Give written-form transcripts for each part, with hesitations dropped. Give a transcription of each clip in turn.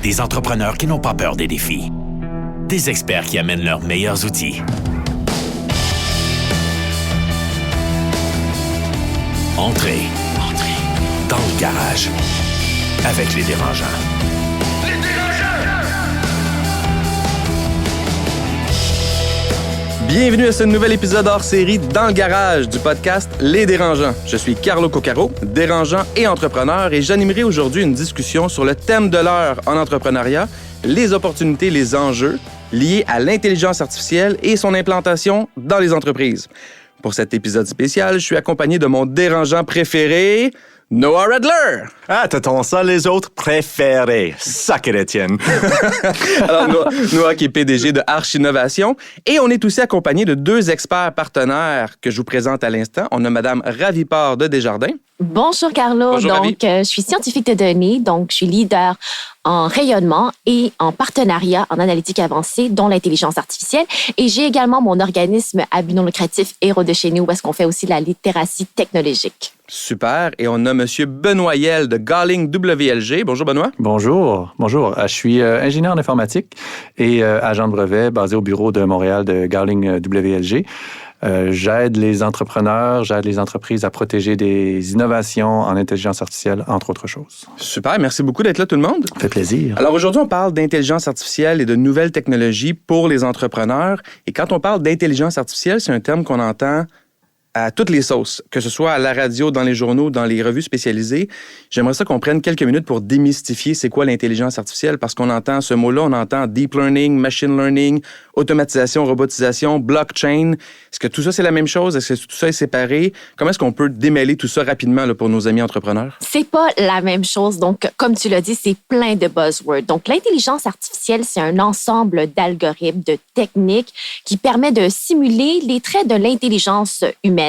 Des entrepreneurs qui n'ont pas peur des défis. Des experts qui amènent leurs meilleurs outils. Entrez dans le garage avec les dérangeants. Bienvenue à ce nouvel épisode hors série dans le garage du podcast Les Dérangeants. Je suis Carlo Coccaro, dérangeant et entrepreneur, et j'animerai aujourd'hui une discussion sur le thème de l'heure en entrepreneuriat, les opportunités, les enjeux liés à l'intelligence artificielle et son implantation dans les entreprises. Pour cet épisode spécial, je suis accompagné de mon dérangeant préféré, Noah Redler. Ah, t'attends ça, les autres préférés. Sacré Étienne. Alors, Noah qui est PDG de Arch Innovation. Et on est aussi accompagné de deux experts partenaires que je vous présente à l'instant. On a Madame Raviport de Desjardins. Bonjour, Carlo. Bonjour, donc, je suis scientifique de données, donc je suis leader en rayonnement et en partenariat en analytique avancée, dont l'intelligence artificielle. Et j'ai également mon organisme à but non lucratif Héros de chez nous, où est-ce qu'on fait aussi la littératie technologique. Super. Et on a Monsieur Benoît Yel de Gallin WLG. Bonjour, Benoît. Bonjour. Je suis ingénieur en informatique et agent de brevet basé au bureau de Montréal de Gallin WLG. J'aide les entrepreneurs, j'aide les entreprises à protéger des innovations en intelligence artificielle, entre autres choses. Super. Merci beaucoup d'être là, tout le monde. Ça fait plaisir. Alors, aujourd'hui, on parle d'intelligence artificielle et de nouvelles technologies pour les entrepreneurs. Et quand on parle d'intelligence artificielle, c'est un terme qu'on entend à toutes les sauces, que ce soit à la radio, dans les journaux, dans les revues spécialisées. J'aimerais ça qu'on prenne quelques minutes pour démystifier c'est quoi l'intelligence artificielle, parce qu'on entend ce mot-là, on entend deep learning, machine learning, automatisation, robotisation, blockchain. Est-ce que tout ça, c'est la même chose? Est-ce que tout ça est séparé? Comment est-ce qu'on peut démêler tout ça rapidement là, pour nos amis entrepreneurs? C'est pas la même chose. Donc, comme tu l'as dit, c'est plein de buzzwords. Donc, l'intelligence artificielle, c'est un ensemble d'algorithmes, de techniques qui permet de simuler les traits de l'intelligence humaine.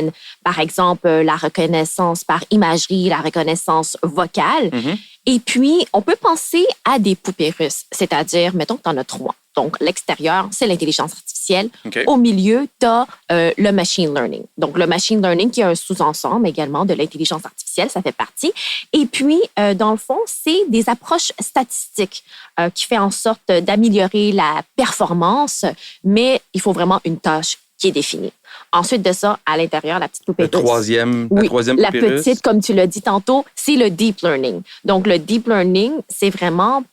Par exemple, la reconnaissance par imagerie, la reconnaissance vocale. Mm-hmm. Et puis, on peut penser à des poupées russes, c'est-à-dire, mettons que tu en as 3. Donc, l'extérieur, c'est l'intelligence artificielle. Okay. Au milieu, tu as le machine learning. Donc, le machine learning qui est un sous-ensemble également de l'intelligence artificielle, ça fait partie. Et puis, dans le fond, c'est des approches statistiques qui fait en sorte d'améliorer la performance, mais il faut vraiment une tâche qui est définie. Ensuite de ça, à l'intérieur, la petite poupée russe. La troisième la poupée petite, russe. comme tu l'as dit tantôt, c'est le deep learning. Donc, le deep learning, c'est vraiment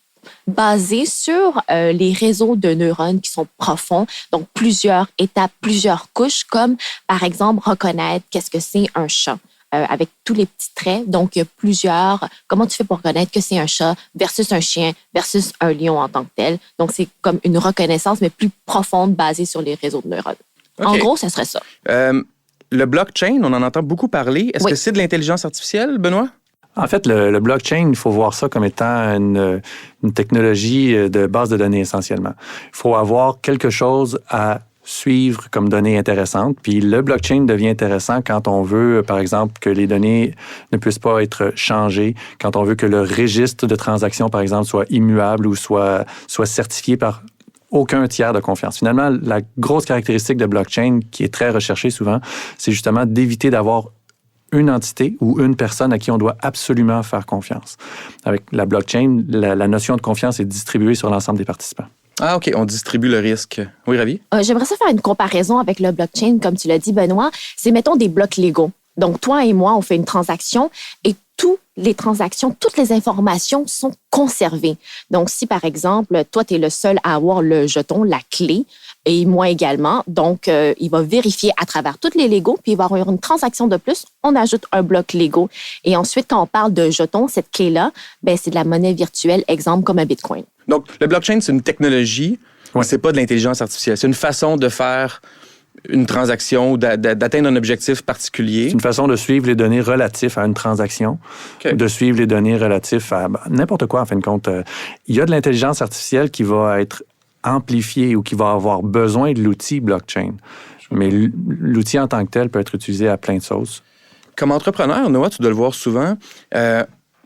basé sur les réseaux de neurones qui sont profonds. Donc, plusieurs étapes, plusieurs couches, comme, par exemple, reconnaître qu'est-ce que c'est un chat. Avec tous les petits traits. Donc, il y a plusieurs... Comment tu fais pour reconnaître que c'est un chat versus un chien versus un lion en tant que tel? Donc, c'est comme une reconnaissance, mais plus profonde, basée sur les réseaux de neurones. Okay. En gros, ça serait ça. Le blockchain, on en entend beaucoup parler. Est-ce que c'est de l'intelligence artificielle, Benoît? En fait, le blockchain, il faut voir ça comme étant une technologie de base de données essentiellement. Il faut avoir quelque chose à suivre comme données intéressantes. Puis le blockchain devient intéressant quand on veut, par exemple, que les données ne puissent pas être changées, quand on veut que le registre de transactions, par exemple, soit immuable ou soit certifié par aucun tiers de confiance. Finalement, la grosse caractéristique de blockchain, qui est très recherchée souvent, c'est justement d'éviter d'avoir une entité ou une personne à qui on doit absolument faire confiance. Avec la blockchain, la notion de confiance est distribuée sur l'ensemble des participants. Ah, OK. On distribue le risque. Oui, Ravi? J'aimerais ça faire une comparaison avec le blockchain, comme tu l'as dit, Benoît. C'est, mettons, des blocs Lego. Donc, toi et moi, on fait une transaction et toutes les transactions, toutes les informations sont conservées. Donc, si, par exemple, toi, tu es le seul à avoir le jeton, la clé, et moi également, donc, il va vérifier à travers toutes les Legos, puis il va y avoir une transaction de plus, on ajoute un bloc Lego. Et ensuite, quand on parle de jetons, cette clé-là, ben, c'est de la monnaie virtuelle, exemple comme un Bitcoin. Donc, le blockchain, c'est une technologie, mais c'est pas de l'intelligence artificielle. C'est une façon de faire une transaction ou d'atteindre un objectif particulier. C'est une façon de suivre les données relatives à une transaction, okay. De suivre les données relatives à n'importe quoi, en fin de compte. Il y a de l'intelligence artificielle qui va être amplifiée ou qui va avoir besoin de l'outil blockchain. Mais l'outil en tant que tel peut être utilisé à plein de sauces. Comme entrepreneur, Noah, tu dois le voir souvent,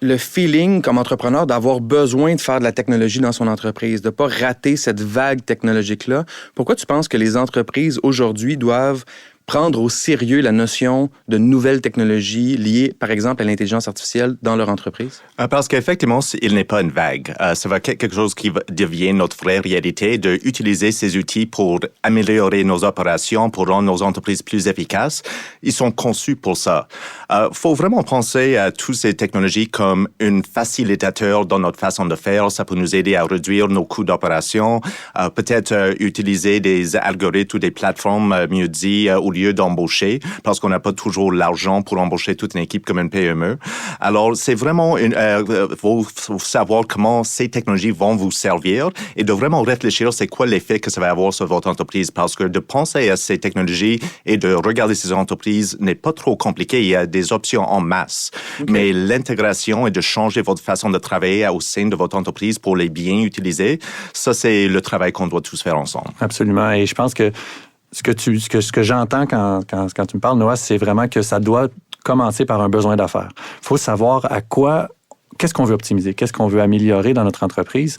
le feeling comme entrepreneur d'avoir besoin de faire de la technologie dans son entreprise, de ne pas rater cette vague technologique-là. Pourquoi tu penses que les entreprises aujourd'hui doivent prendre au sérieux la notion de nouvelles technologies liées, par exemple, à l'intelligence artificielle dans leur entreprise? Parce qu'effectivement, il n'est pas une vague. Ça va être quelque chose qui devient notre vraie réalité, d'utiliser ces outils pour améliorer nos opérations, pour rendre nos entreprises plus efficaces. Ils sont conçus pour ça. Faut vraiment penser à toutes ces technologies comme un facilitateur dans notre façon de faire. Ça peut nous aider à réduire nos coûts d'opération, peut-être utiliser des algorithmes ou des plateformes, mieux dit, au lieu d'embaucher, parce qu'on n'a pas toujours l'argent pour embaucher toute une équipe comme une PME. Alors, c'est vraiment faut savoir comment ces technologies vont vous servir et de vraiment réfléchir c'est quoi l'effet que ça va avoir sur votre entreprise, parce que de penser à ces technologies et de regarder ces entreprises n'est pas trop compliqué. Il y a des options en masse. Okay. Mais l'intégration et de changer votre façon de travailler au sein de votre entreprise pour les bien utiliser, ça, c'est le travail qu'on doit tous faire ensemble. Absolument. Et je pense que ce que j'entends quand tu me parles, Noah, c'est vraiment que ça doit commencer par un besoin d'affaires. Il faut savoir qu'est-ce qu'on veut optimiser, qu'est-ce qu'on veut améliorer dans notre entreprise.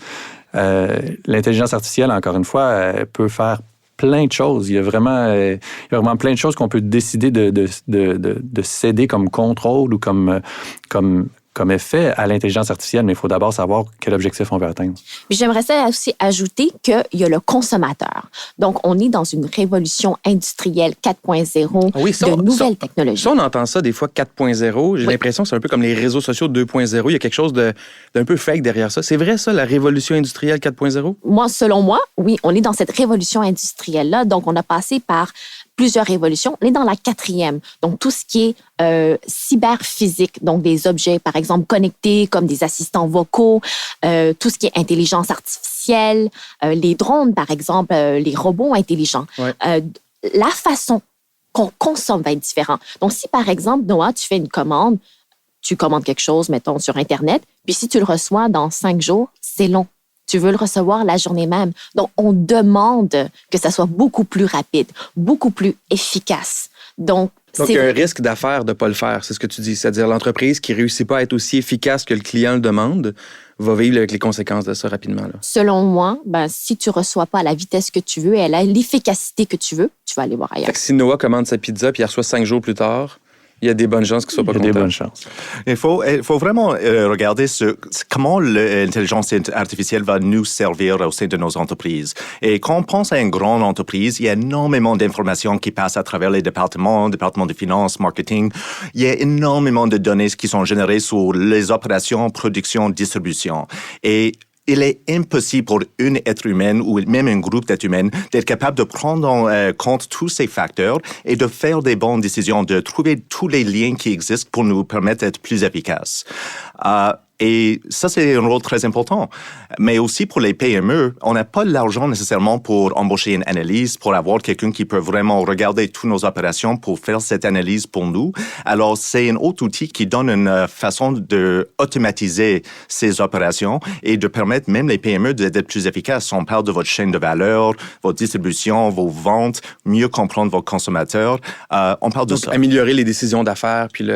L'intelligence artificielle, encore une fois, peut faire plein de choses. Il y a vraiment plein de choses qu'on peut décider de céder comme contrôle ou comme effet à l'intelligence artificielle, mais il faut d'abord savoir quel objectif on veut atteindre. Puis j'aimerais aussi ajouter qu'il y a le consommateur. Donc, on est dans une révolution industrielle 4.0 de nouvelles technologies. Ça, on entend ça des fois 4.0. J'ai l'impression que c'est un peu comme les réseaux sociaux 2.0. Il y a quelque chose d'un peu fake derrière ça. C'est vrai, ça, la révolution industrielle 4.0? Selon moi, oui, on est dans cette révolution industrielle-là. Donc, on a passé par plusieurs révolutions. On est dans la 4e. Donc, tout ce qui est cyberphysique, donc des objets, par exemple, connectés comme des assistants vocaux, tout ce qui est intelligence artificielle, les drones, par exemple, les robots intelligents. Ouais. La façon qu'on consomme va être différente. Donc, si, par exemple, Noah, tu fais une commande, tu commandes quelque chose, mettons, sur Internet, puis si tu le reçois dans 5 jours, c'est long. Tu veux le recevoir la journée même. Donc, on demande que ça soit beaucoup plus rapide, beaucoup plus efficace. Donc il y a un risque d'affaires de ne pas le faire, c'est ce que tu dis. C'est-à-dire l'entreprise qui ne réussit pas à être aussi efficace que le client le demande va vivre avec les conséquences de ça rapidement. Là. Selon moi, si tu ne reçois pas à la vitesse que tu veux et à l'efficacité que tu veux, tu vas aller voir ailleurs. Fait que si Noah commande sa pizza puis il reçoit 5 jours plus tard, il y a des bonnes chances qu'il ne soit pas content. Il y a des bonnes chances. Il faut vraiment regarder comment l'intelligence artificielle va nous servir au sein de nos entreprises. Et quand on pense à une grande entreprise, il y a énormément d'informations qui passent à travers les départements de finances, marketing. Il y a énormément de données qui sont générées sur les opérations, production, distribution. Et il est impossible pour un être humain ou même un groupe d'êtres humains d'être capable de prendre en compte tous ces facteurs et de faire des bonnes décisions, de trouver tous les liens qui existent pour nous permettre d'être plus efficaces. Et ça, c'est un rôle très important. Mais aussi pour les PME, on n'a pas l'argent nécessairement pour embaucher une analyse, pour avoir quelqu'un qui peut vraiment regarder toutes nos opérations pour faire cette analyse pour nous. Alors, c'est un autre outil qui donne une façon d'automatiser ces opérations et de permettre même les PME d'être plus efficaces. On parle de votre chaîne de valeur, votre distribution, vos ventes, mieux comprendre vos consommateurs. On parle de ça. Améliorer les décisions d'affaires, puis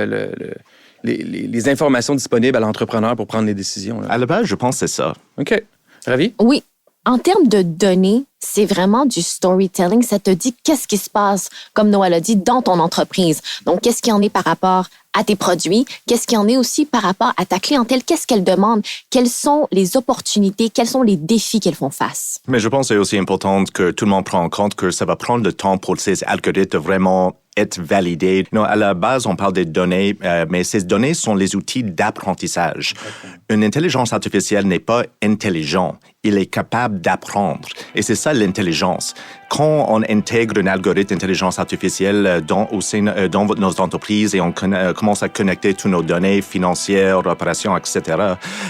les informations disponibles à l'entrepreneur pour prendre les décisions. Là. À la base, je pense que c'est ça. OK. Ravi? Oui. En termes de données, c'est vraiment du storytelling. Ça te dit qu'est-ce qui se passe, comme Noah l'a dit, dans ton entreprise. Donc, qu'est-ce qu'il y en est par rapport à tes produits? Qu'est-ce qu'il y en est aussi par rapport à ta clientèle? Qu'est-ce qu'elle demande? Quelles sont les opportunités? Quels sont les défis qu'elles font face? Mais je pense que c'est aussi important que tout le monde prenne en compte que ça va prendre le temps pour ces algorithmes de vraiment être validés. Non, à la base, on parle des données, mais ces données sont les outils d'apprentissage. Une intelligence artificielle n'est pas intelligent. Il est capable d'apprendre. Et c'est ça l'intelligence. Quand on intègre un algorithme d'intelligence artificielle dans nos entreprises et on commence à connecter toutes nos données financières, opérations, etc.,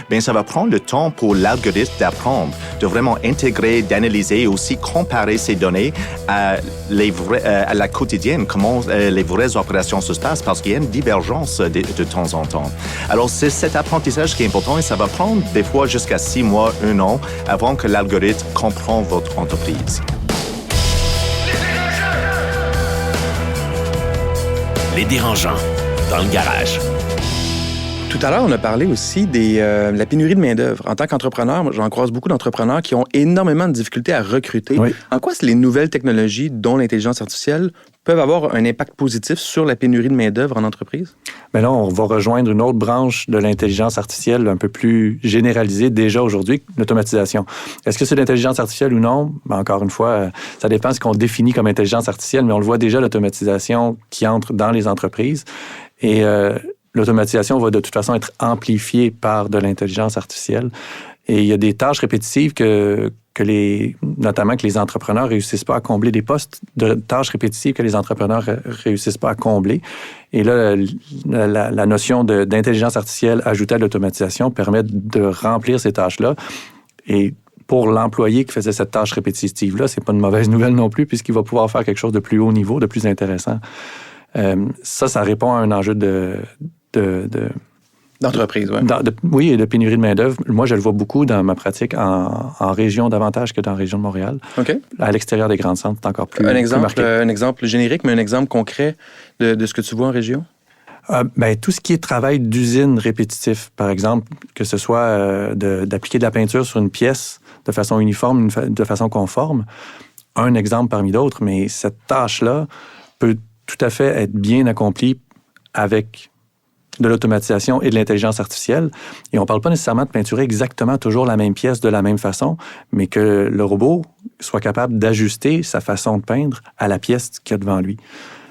bien, ça va prendre le temps pour l'algorithme d'apprendre, de vraiment intégrer, d'analyser et aussi comparer ces données à la quotidienne, comment les vraies opérations se passent, parce qu'il y a une divergence de temps en temps. Alors, c'est cet apprentissage qui est important et ça va prendre des fois jusqu'à 6 mois, 1 an, avant que l'algorithme comprend votre entreprise. Les dérangeants, dans le garage. Tout à l'heure, on a parlé aussi de la pénurie de main-d'œuvre. En tant qu'entrepreneur, j'en croise beaucoup d'entrepreneurs qui ont énormément de difficultés à recruter. Oui. En quoi les nouvelles technologies, dont l'intelligence artificielle, peuvent avoir un impact positif sur la pénurie de main-d'œuvre en entreprise? Mais là, on va rejoindre une autre branche de l'intelligence artificielle un peu plus généralisée déjà aujourd'hui, l'automatisation. Est-ce que c'est l'intelligence artificielle ou non? Ben, encore une fois, ça dépend de ce qu'on définit comme intelligence artificielle, mais on le voit déjà, l'automatisation qui entre dans les entreprises. Et l'automatisation va de toute façon être amplifiée par de l'intelligence artificielle. Et il y a des tâches répétitives notamment que les entrepreneurs ne réussissent pas à combler, des postes de tâches répétitives que les entrepreneurs ne réussissent pas à combler. Et là, la notion d'intelligence artificielle ajoutée à l'automatisation permet de remplir ces tâches-là. Et pour l'employé qui faisait cette tâche répétitive-là, c'est pas une mauvaise nouvelle non plus, puisqu'il va pouvoir faire quelque chose de plus haut niveau, de plus intéressant. Ça répond à un enjeu D'entreprise, oui. Oui, et de pénurie de main-d'œuvre. Moi, je le vois beaucoup dans ma pratique en région davantage que dans la région de Montréal. OK. À l'extérieur des grands centres, c'est encore plus marqué. Un exemple générique, mais un exemple concret de ce que tu vois en région? Tout ce qui est travail d'usine répétitif, par exemple, que ce soit d'appliquer de la peinture sur une pièce de façon uniforme, de façon conforme, un exemple parmi d'autres, mais cette tâche-là peut tout à fait être bien accomplie avec de l'automatisation et de l'intelligence artificielle. Et on ne parle pas nécessairement de peinturer exactement toujours la même pièce de la même façon, mais que le robot soit capable d'ajuster sa façon de peindre à la pièce qu'il y a devant lui.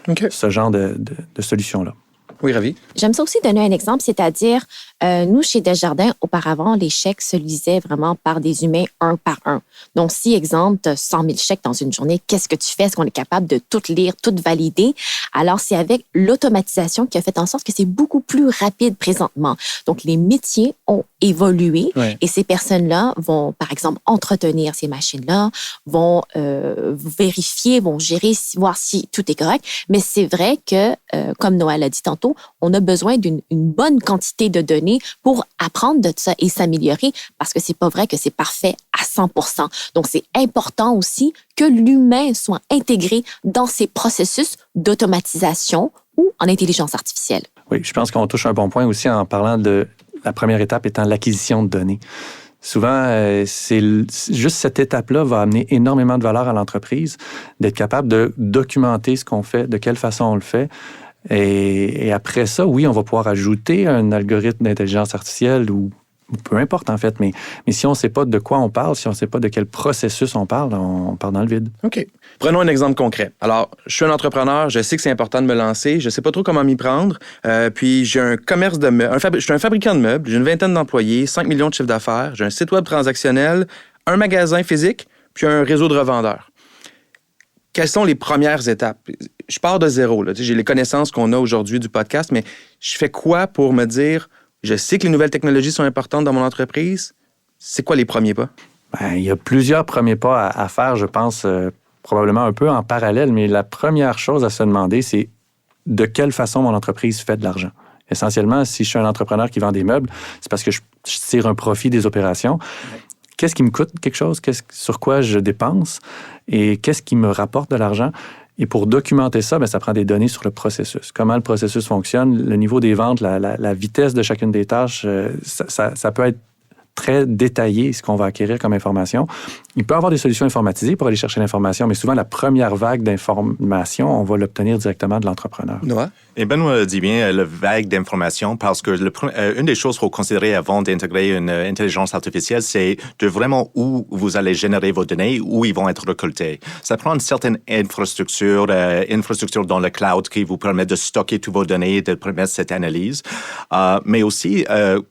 Okay. Ce genre de solution-là. Oui, Ravi. J'aime ça aussi donner un exemple, c'est-à-dire, nous, chez Desjardins, auparavant, les chèques se lisaient vraiment par des humains un par un. Donc, si, exemple, tu as 100 000 chèques dans une journée, qu'est-ce que tu fais? Est-ce qu'on est capable de tout lire, tout valider? Alors, c'est avec l'automatisation qui a fait en sorte que c'est beaucoup plus rapide présentement. Donc, les métiers ont évolué et ces personnes-là vont, par exemple, entretenir ces machines-là, vont vérifier, vont gérer, voir si tout est correct. Mais c'est vrai que, comme Noël a dit tantôt, on a besoin d'une bonne quantité de données pour apprendre de ça et s'améliorer parce que c'est pas vrai que c'est parfait à 100%. Donc, c'est important aussi que l'humain soit intégré dans ces processus d'automatisation ou en intelligence artificielle. Oui, je pense qu'on touche un bon point aussi en parlant de la première étape étant l'acquisition de données. Souvent, juste cette étape-là va amener énormément de valeur à l'entreprise, d'être capable de documenter ce qu'on fait, de quelle façon on le fait. Et après ça, oui, on va pouvoir ajouter un algorithme d'intelligence artificielle ou peu importe en fait, mais si on ne sait pas de quoi on parle, si on ne sait pas de quel processus on parle dans le vide. OK. Prenons un exemple concret. Alors, je suis un entrepreneur, je sais que c'est important de me lancer, je ne sais pas trop comment m'y prendre, puis j'ai un commerce de meubles, je suis un fabricant de meubles, j'ai une vingtaine d'employés, 5 millions de chiffre d'affaires, j'ai un site web transactionnel, un magasin physique, puis un réseau de revendeurs. Quelles sont les premières étapes? Je pars de zéro. Là. J'ai les connaissances qu'on a aujourd'hui du podcast, mais je fais quoi pour me dire, je sais que les nouvelles technologies sont importantes dans mon entreprise? C'est quoi les premiers pas? Il y a plusieurs premiers pas à faire, je pense, probablement un peu en parallèle, mais la première chose à se demander, c'est de quelle façon mon entreprise fait de l'argent. Essentiellement, si je suis un entrepreneur qui vend des meubles, c'est parce que je tire un profit des opérations. Qu'est-ce qui me coûte quelque chose? Sur quoi je dépense? Et qu'est-ce qui me rapporte de l'argent? Et pour documenter ça, ça prend des données sur le processus. Comment le processus fonctionne, le niveau des ventes, la vitesse de chacune des tâches, ça peut être très détaillé, ce qu'on va acquérir comme information. Il peut y avoir des solutions informatisées pour aller chercher l'information, mais souvent, la première vague d'information, on va l'obtenir directement de l'entrepreneur. Noah? Et Benoît dit bien le vague d'information parce que une des choses qu'il faut considérer avant d'intégrer une intelligence artificielle, c'est de vraiment où vous allez générer vos données, où ils vont être récoltés. Ça prend une certaine infrastructure dans le cloud qui vous permet de stocker toutes vos données, de permettre cette analyse. Mais aussi,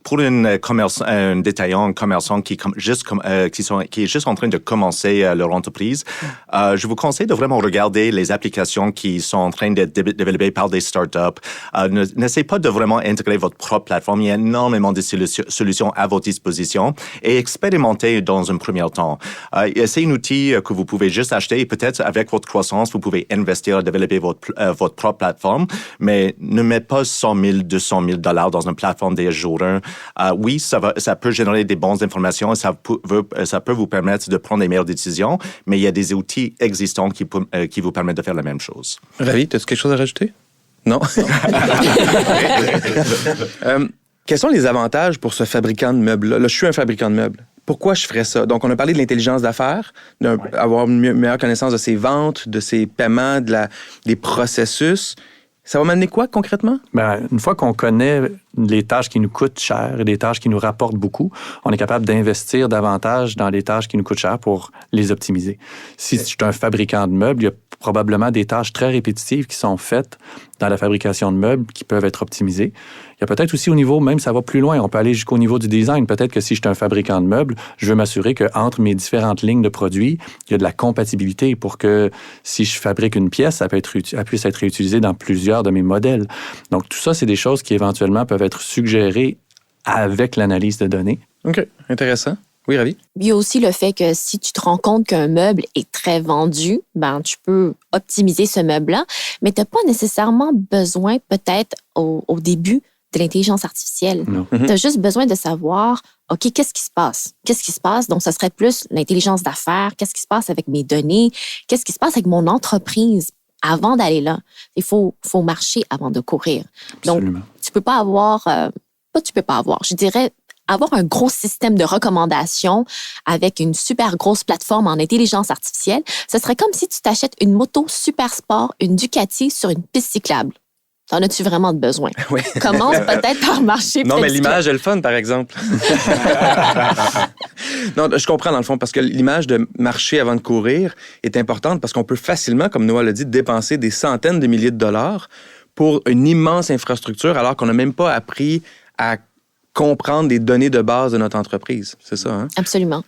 pour un détaillant, un commerçant qui est juste en train de commencer leur entreprise, je vous conseille de vraiment regarder les applications qui sont en train d'être développées par des startups. N'essayez pas de vraiment intégrer votre propre plateforme. Il y a énormément de solutions à votre disposition et expérimentez dans un premier temps. C'est un outil que vous pouvez juste acheter et peut-être avec votre croissance, vous pouvez investir à développer votre propre plateforme, mais ne mettez pas 100 000, 200 000 $ dans une plateforme des jours 1. Oui, ça peut générer des bonnes informations et ça peut vous permettre de prendre des meilleures décisions, mais il y a des outils existants qui vous permettent de faire la même chose. Ravi, as-tu quelque chose à rajouter? Non? Quels sont les avantages pour ce fabricant de meubles-là? Là, je suis un fabricant de meubles. pourquoi je ferais ça? Donc, on a parlé de l'intelligence d'affaires, d'avoir une meilleure connaissance de ses ventes, de ses paiements, des processus. Ça va m'amener quoi concrètement? Bien, une fois qu'on connaît les tâches qui nous coûtent cher et des tâches qui nous rapportent beaucoup, on est capable d'investir davantage dans les tâches qui nous coûtent cher pour les optimiser. Si je suis un fabricant de meubles, il y a probablement des tâches très répétitives qui sont faites dans la fabrication de meubles qui peuvent être optimisées. Il y a peut-être aussi au niveau, même ça va plus loin, on peut aller jusqu'au niveau du design. Peut-être que si je suis un fabricant de meubles, je veux m'assurer qu'entre mes différentes lignes de produits, il y a de la compatibilité pour que si je fabrique une pièce, elle puisse être réutilisée dans plusieurs de mes modèles. Donc tout ça, c'est des choses qui éventuellement peuvent être suggérées avec l'analyse de données. OK, intéressant. Oui, Ravi? Il y a aussi le fait que si tu te rends compte qu'un meuble est très vendu, ben tu peux optimiser ce meuble-là, mais tu n'as pas nécessairement besoin, peut-être, au début, de l'intelligence artificielle. Tu as juste besoin de savoir, OK, qu'est-ce qui se passe? Qu'est-ce qui se passe? Donc, ça serait plus l'intelligence d'affaires. Qu'est-ce qui se passe avec mes données? Qu'est-ce qui se passe avec mon entreprise? Avant d'aller là, il faut marcher avant de courir. Absolument. Donc, tu peux pas avoir... je dirais avoir un gros système de recommandations avec une super grosse plateforme en intelligence artificielle, ce serait comme si tu t'achètes une moto super sport, une Ducati sur une piste cyclable. T'en as-tu vraiment de besoin? Oui. Commence peut-être par marcher. Non, mais l'image est le fun, par exemple. Non, je comprends dans le fond, parce que l'image de marcher avant de courir est importante parce qu'on peut facilement, comme Noah l'a dit, dépenser des centaines de milliers de dollars pour une immense infrastructure alors qu'on n'a même pas appris à comprendre des données de base de notre entreprise. C'est ça, hein? Absolument.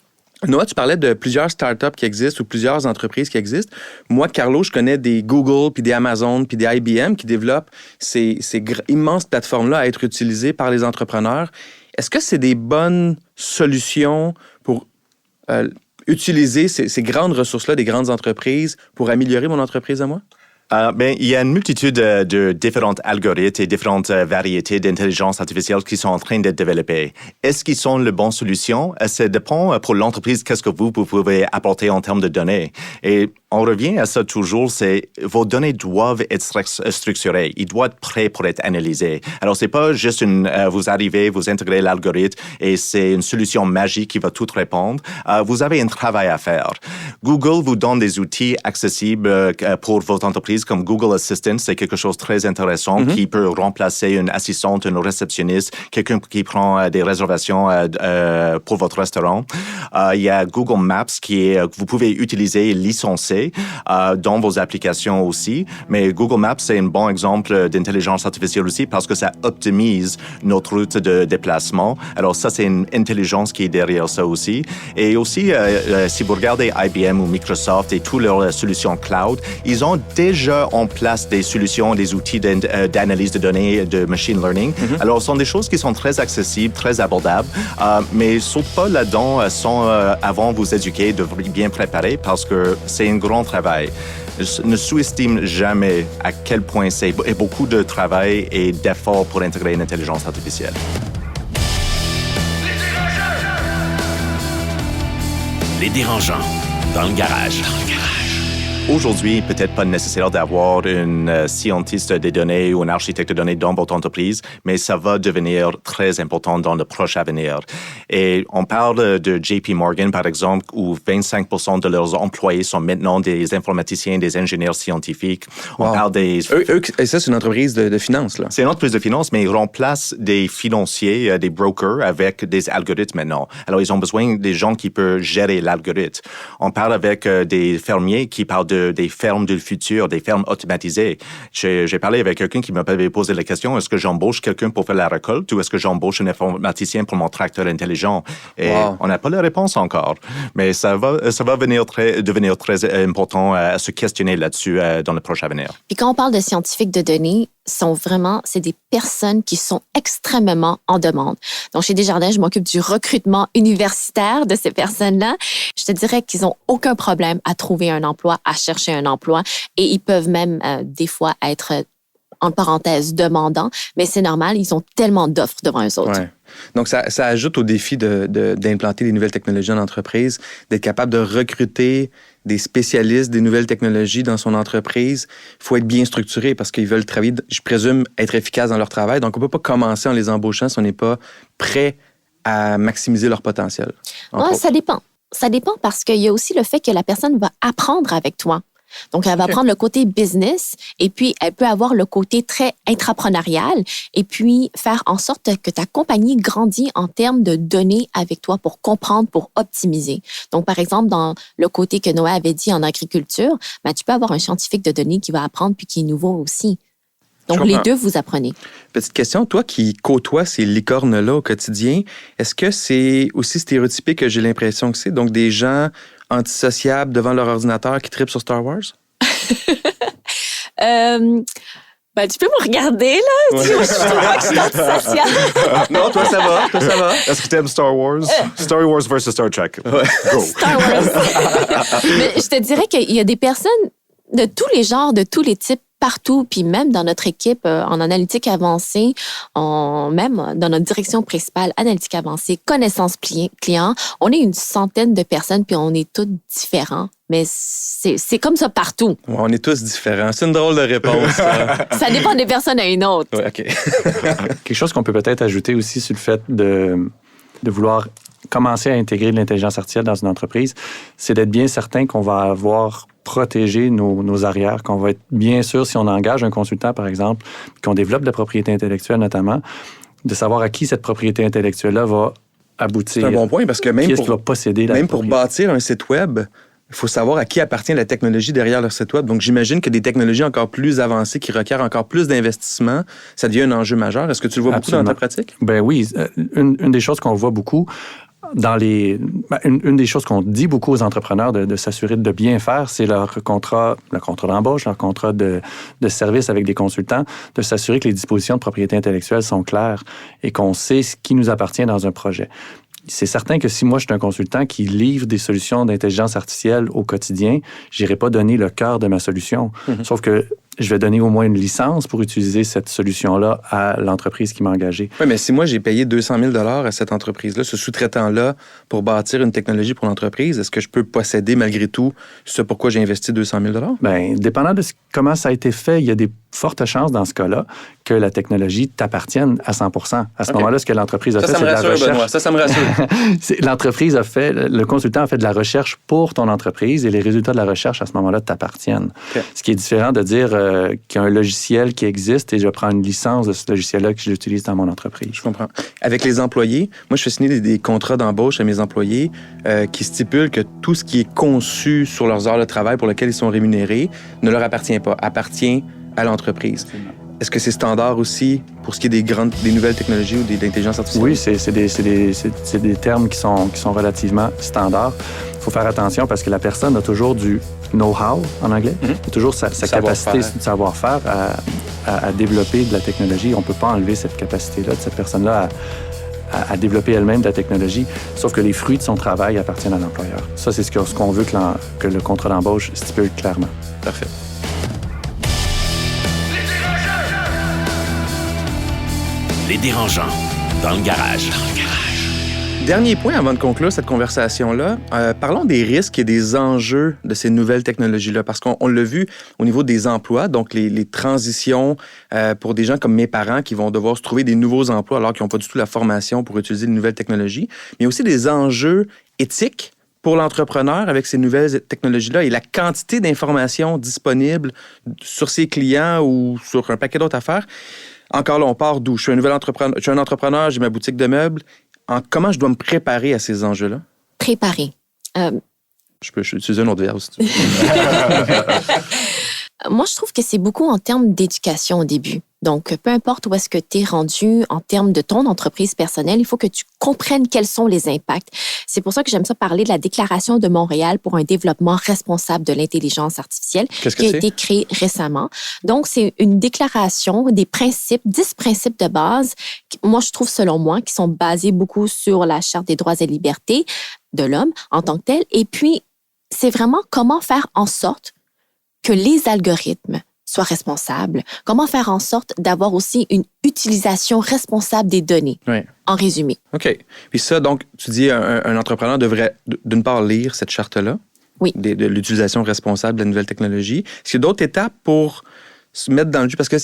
Noah, tu parlais de plusieurs startups qui existent ou plusieurs entreprises qui existent. Moi, Carlo, je connais des Google, puis des Amazon, puis des IBM qui développent ces immenses plateformes-là à être utilisées par les entrepreneurs. Est-ce que c'est des bonnes solutions pour utiliser ces grandes ressources-là des grandes entreprises pour améliorer mon entreprise à moi? Il y a une multitude de différents algorithmes et différentes variétés d'intelligence artificielle qui sont en train d'être développées. Est-ce qu'ils sont les bonnes solutions? Ça dépend pour l'entreprise, qu'est-ce que vous pouvez apporter en termes de données. Et on revient à ça toujours, c'est vos données doivent être structurées. Ils doivent être prêts pour être analysés. Alors, c'est pas juste vous arrivez, vous intégrez l'algorithme et c'est une solution magique qui va tout répondre. Vous avez un travail à faire. Google vous donne des outils accessibles pour votre entreprise comme Google Assistant. C'est quelque chose de très intéressant qui peut remplacer une assistante, une réceptionniste, quelqu'un qui prend des réservations pour votre restaurant. Il y a Google Maps que vous pouvez utiliser et licencier dans vos applications aussi. Mais Google Maps, c'est un bon exemple d'intelligence artificielle aussi parce que ça optimise notre route de déplacement. Alors ça, c'est une intelligence qui est derrière ça aussi. Et aussi, si vous regardez IBM ou Microsoft et toutes leurs solutions cloud, ils ont déjà en place des solutions, des outils d'analyse de données, de machine learning. Alors, ce sont des choses qui sont très accessibles, très abordables, mais ne sautez pas là-dedans sans avant vous éduquer, de bien préparer parce que c'est un grand travail. Je ne sous-estime jamais à quel point c'est beaucoup de travail et d'efforts pour intégrer une intelligence artificielle. Les dérangeants, dans le garage. Aujourd'hui, peut-être pas nécessaire d'avoir une scientiste des données ou un architecte de données dans votre entreprise, mais ça va devenir très important dans le proche avenir. Et on parle de JP Morgan, par exemple, où 25% de leurs employés sont maintenant des informaticiens, des ingénieurs scientifiques. On parle des... Et ça, c'est une entreprise de finance, là. C'est une entreprise de finance, mais ils remplacent des financiers, des brokers avec des algorithmes maintenant. Alors, ils ont besoin des gens qui peuvent gérer l'algorithme. On parle avec des fermiers qui parlent des fermes du futur, des fermes automatisées. J'ai parlé avec quelqu'un qui m'avait posé la question, est-ce que j'embauche quelqu'un pour faire la récolte ou est-ce que j'embauche un informaticien pour mon tracteur intelligent? Et on n'a pas la réponse encore. Mais ça va devenir très important à se questionner là-dessus dans le prochain avenir. Puis quand on parle de scientifiques de données, c'est des personnes qui sont extrêmement en demande. Donc, chez Desjardins, je m'occupe du recrutement universitaire de ces personnes-là. Je te dirais qu'ils n'ont aucun problème à trouver un emploi, à chercher un emploi, et ils peuvent même, des fois, être, en parenthèse, demandants, mais c'est normal, ils ont tellement d'offres devant eux autres. Ouais. Donc, ça ajoute au défi d'implanter des nouvelles technologies en entreprise, d'être capable de recruter des spécialistes des nouvelles technologies dans son entreprise. Il faut être bien structuré parce qu'ils veulent travailler, je présume, être efficaces dans leur travail. Donc, on ne peut pas commencer en les embauchant si on n'est pas prêt à maximiser leur potentiel? Ça dépend. Ça dépend parce qu'il y a aussi le fait que la personne va apprendre avec toi. Donc, elle va prendre le côté business et puis elle peut avoir le côté très intrapreneurial et puis faire en sorte que ta compagnie grandit en termes de données avec toi pour comprendre, pour optimiser. Donc, par exemple, dans le côté que Noé avait dit en agriculture, tu peux avoir un scientifique de données qui va apprendre puis qui est nouveau aussi. Donc, les deux, vous apprenez. Petite question, toi qui côtoies ces licornes-là au quotidien, est-ce que c'est aussi stéréotypé que j'ai l'impression que c'est? Donc, des gens antisociables devant leur ordinateur qui trippent sur Star Wars? Tu peux me regarder, là? Ouais. Je suis antisociale. Non, toi, ça va. Est-ce que tu aimes Star Wars? Star Wars versus Star Trek. Ouais. Go. Star Wars. Mais je te dirais qu'il y a des personnes de tous les genres, de tous les types, partout, puis même dans notre équipe en analytique avancée, même dans notre direction principale, analytique avancée, connaissance client, on est une centaine de personnes, puis on est tous différents. Mais c'est comme ça partout. Ouais, on est tous différents. C'est une drôle de réponse. Ça dépend des personnes à une autre. Ouais, OK. Quelque chose qu'on peut peut-être ajouter aussi sur le fait de vouloir commencer à intégrer de l'intelligence artificielle dans une entreprise, c'est d'être bien certain qu'on va avoir protégé nos arrières, qu'on va être bien sûr, si on engage un consultant, par exemple, qu'on développe de la propriété intellectuelle notamment, de savoir à qui cette propriété intellectuelle-là va aboutir. C'est un bon point parce que qui va posséder la même pour propriété. bâtir un site web, il faut savoir à qui appartient la technologie derrière le site web. Donc, j'imagine que des technologies encore plus avancées qui requièrent encore plus d'investissement, ça devient un enjeu majeur. Est-ce que tu le vois beaucoup dans ta pratique? Ben oui. Une des choses qu'on voit beaucoup une des choses qu'on dit beaucoup aux entrepreneurs de s'assurer de bien faire, c'est leur contrat d'embauche, leur contrat de service avec des consultants, de s'assurer que les dispositions de propriété intellectuelle sont claires et qu'on sait ce qui nous appartient dans un projet. C'est certain que si moi, je suis un consultant qui livre des solutions d'intelligence artificielle au quotidien, je n'irai pas donner le cœur de ma solution. Sauf que je vais donner au moins une licence pour utiliser cette solution-là à l'entreprise qui m'a engagé. Oui, mais si moi, j'ai payé 200 000 à cette entreprise-là, ce sous-traitant-là, pour bâtir une technologie pour l'entreprise, est-ce que je peux posséder malgré tout ce pourquoi j'ai investi 200 000 Bien, dépendant de comment ça a été fait, il y a des fortes chances dans ce cas-là que la technologie t'appartienne à 100%. À ce moment-là, ce que l'entreprise a fait, c'est de la recherche. Benoît. Ça me rassure. L'entreprise a fait, le consultant a fait de la recherche pour ton entreprise et les résultats de la recherche, à ce moment-là, t'appartiennent. Okay. Ce qui est différent de dire qu'il y a un logiciel qui existe et je prends une licence de ce logiciel-là que je l'utilise dans mon entreprise. Je comprends. Avec les employés, moi, je fais signer des contrats d'embauche à mes employés qui stipulent que tout ce qui est conçu sur leurs heures de travail pour lesquelles ils sont rémunérés ne leur appartient pas, appartient à l'entreprise. Est-ce que c'est standard aussi pour ce qui est des nouvelles technologies ou de l'intelligence artificielle? Oui, c'est des termes qui sont relativement standards. Il faut faire attention parce que la personne a toujours du know-how en anglais. Il a toujours sa capacité de savoir-faire à développer de la technologie. On ne peut pas enlever cette capacité-là de cette personne-là à développer elle-même de la technologie, sauf que les fruits de son travail appartiennent à l'employeur. Ça, c'est ce qu'on veut que le contrat d'embauche stipule clairement. Parfait. Les dérangeants, dans le garage. Dernier point avant de conclure cette conversation-là, parlons des risques et des enjeux de ces nouvelles technologies-là, parce qu'on l'a vu au niveau des emplois, donc les transitions pour des gens comme mes parents qui vont devoir se trouver des nouveaux emplois alors qu'ils n'ont pas du tout la formation pour utiliser de nouvelles technologies, mais il y a aussi des enjeux éthiques pour l'entrepreneur avec ces nouvelles technologies-là et la quantité d'informations disponibles sur ses clients ou sur un paquet d'autres affaires. Encore là, on part d'où? Je suis un entrepreneur, j'ai ma boutique de meubles. Comment je dois me préparer à ces enjeux-là? Préparer. Je peux utiliser un autre verbe si tu veux. Moi, je trouve que c'est beaucoup en termes d'éducation au début. Donc, peu importe où est-ce que tu es rendu en termes de ton entreprise personnelle, il faut que tu comprennes quels sont les impacts. C'est pour ça que j'aime ça parler de la Déclaration de Montréal pour un développement responsable de l'intelligence artificielle qui a été créée récemment. Donc, c'est une déclaration des principes, 10 principes de base, moi, je trouve, selon moi, qui sont basés beaucoup sur la Charte des droits et libertés de l'homme en tant que tel. Et puis, c'est vraiment comment faire en sorte que les algorithmes soient responsables, comment faire en sorte d'avoir aussi une utilisation responsable des données, en résumé. OK. Puis ça, donc, tu dis un entrepreneur devrait, d'une part, lire cette charte-là, oui, de l'utilisation responsable de la nouvelle technologie. Est-ce qu'il y a d'autres étapes pour se mettre dans le jus, parce que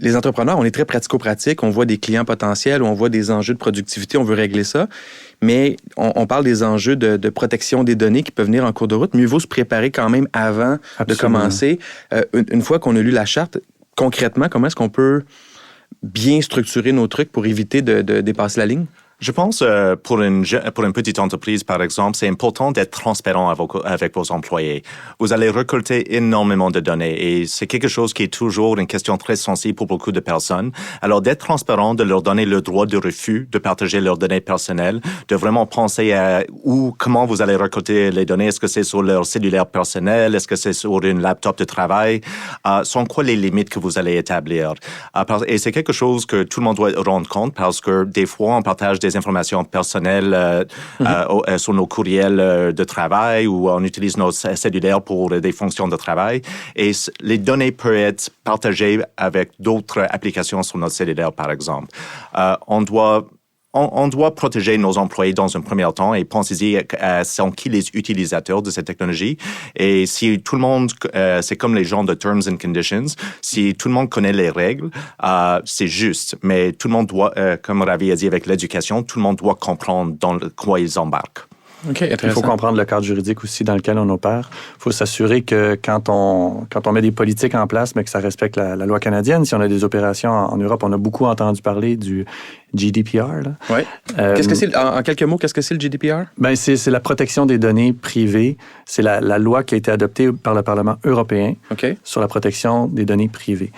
les entrepreneurs, on est très pratico-pratique, on voit des clients potentiels, on voit des enjeux de productivité, on veut régler ça, mais on parle des enjeux de protection des données qui peuvent venir en cours de route. Mieux vaut se préparer quand même avant de commencer. Une fois qu'on a lu la charte, concrètement, comment est-ce qu'on peut bien structurer nos trucs pour éviter de dépasser la ligne? Je pense pour une petite entreprise, par exemple, c'est important d'être transparent avec vos employés. Vous allez récolter énormément de données et c'est quelque chose qui est toujours une question très sensible pour beaucoup de personnes. Alors, d'être transparent, de leur donner le droit de refus, de partager leurs données personnelles, de vraiment penser à comment vous allez récolter les données. Est-ce que c'est sur leur cellulaire personnel? Est-ce que c'est sur une laptop de travail? Sont quoi les limites que vous allez établir? Et c'est quelque chose que tout le monde doit rendre compte parce que des fois, on partage des informations personnelles sur nos courriels de travail ou on utilise nos cellulaires pour des fonctions de travail. Et les données peuvent être partagées avec d'autres applications sur notre cellulaire, par exemple. On doit protéger nos employés dans un premier temps et pensez-y sont qui les utilisateurs de cette technologie. Et si tout le monde, c'est comme les gens de Terms and Conditions, si tout le monde connaît les règles, c'est juste. Mais tout le monde doit, comme Ravi a dit avec l'éducation, tout le monde doit comprendre dans quoi ils embarquent. Okay, il faut comprendre le cadre juridique aussi dans lequel on opère. Il faut s'assurer que quand on met des politiques en place, mais que ça respecte la loi canadienne. Si on a des opérations en Europe, on a beaucoup entendu parler du GDPR. Oui. En quelques mots, qu'est-ce que c'est le GDPR? Ben, c'est la protection des données privées. C'est la loi qui a été adoptée par le Parlement européen sur la protection des données privées.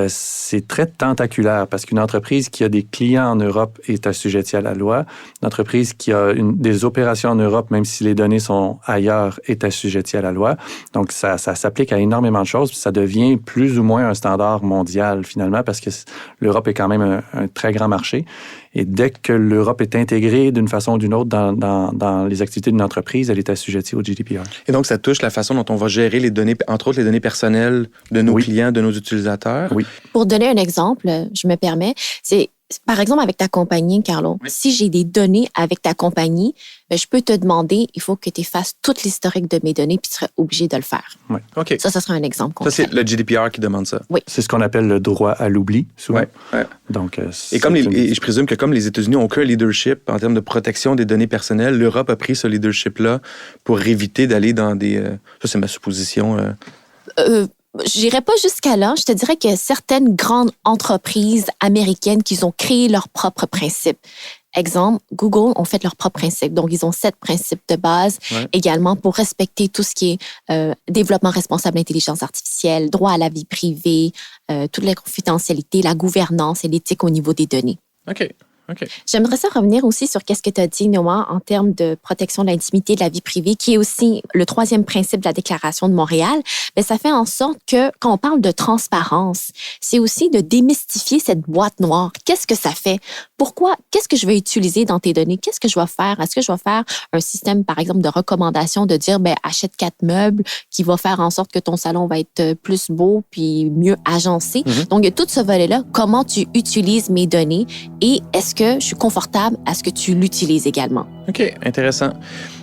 C'est très tentaculaire parce qu'une entreprise qui a des clients en Europe est assujettie à la loi. Une entreprise qui a des opérations en Europe, même si les données sont ailleurs, est assujettie à la loi. Donc, ça s'applique à énormément de choses. Puis ça devient plus ou moins un standard mondial, finalement, parce que l'Europe est quand même un très grand marché. Et dès que l'Europe est intégrée d'une façon ou d'une autre dans les activités d'une entreprise, elle est assujettie au GDPR. Et donc, ça touche la façon dont on va gérer les données, entre autres les données personnelles de nos clients, de nos utilisateurs. Oui. Pour donner un exemple, je me permets, c'est par exemple avec ta compagnie, Carlo. Oui. Si j'ai des données avec ta compagnie, je peux te demander, il faut que tu effaces toute l'historique de mes données, puis tu serais obligé de le faire. Oui. OK. Ça serait un exemple concret. Ça, c'est le GDPR qui demande ça. Oui. C'est ce qu'on appelle le droit à l'oubli, souvent. Oui. Donc, et je présume que comme les États-Unis n'ont aucun leadership en termes de protection des données personnelles, l'Europe a pris ce leadership-là pour éviter d'aller dans des... ça, c'est ma supposition. J'irais pas jusqu'à là. Je te dirais qu'il y a certaines grandes entreprises américaines qui ont créé leurs propres principes. Exemple, Google ont fait leurs propres principes. Donc, ils ont 7 principes de base également pour respecter tout ce qui est développement responsable d'intelligence artificielle, droit à la vie privée, toute la confidentialité, la gouvernance et l'éthique au niveau des données. OK. J'aimerais ça revenir aussi sur ce que tu as dit, Noah, en termes de protection de l'intimité, de la vie privée, qui est aussi le 3e principe de la Déclaration de Montréal. Mais ça fait en sorte que, quand on parle de transparence, c'est aussi de démystifier cette boîte noire. Qu'est-ce que ça fait? Pourquoi? Qu'est-ce que je vais utiliser dans tes données? Qu'est-ce que je vais faire? Est-ce que je vais faire un système, par exemple, de recommandation de dire, achète 4 meubles qui va faire en sorte que ton salon va être plus beau puis mieux agencé? Mm-hmm. Donc, il y a tout ce volet-là. Comment tu utilises mes données et est-ce que je suis confortable à ce que tu l'utilises également? OK, intéressant.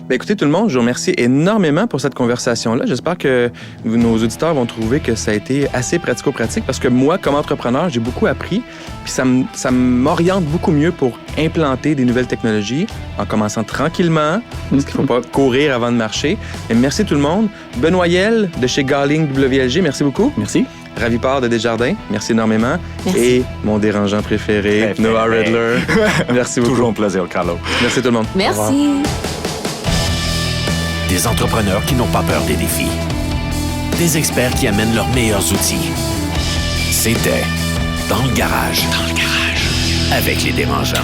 Écoutez, tout le monde, je vous remercie énormément pour cette conversation-là. J'espère que nos auditeurs vont trouver que ça a été assez pratico-pratique parce que moi, comme entrepreneur, j'ai beaucoup appris puis ça m'oriente beaucoup mieux pour implanter des nouvelles technologies en commençant tranquillement parce qu'il ne faut pas courir avant de marcher. Et merci tout le monde. Benoît Yel de chez Gahling WLG, merci beaucoup. Merci. Ravi Part de Desjardins, merci énormément. Merci. Et mon dérangeant préféré, Noah Redler. Merci beaucoup. Toujours un plaisir, Carlo. Merci tout le monde. Merci. Des entrepreneurs qui n'ont pas peur des défis. Des experts qui amènent leurs meilleurs outils. C'était Dans le garage. Avec les dérangeants.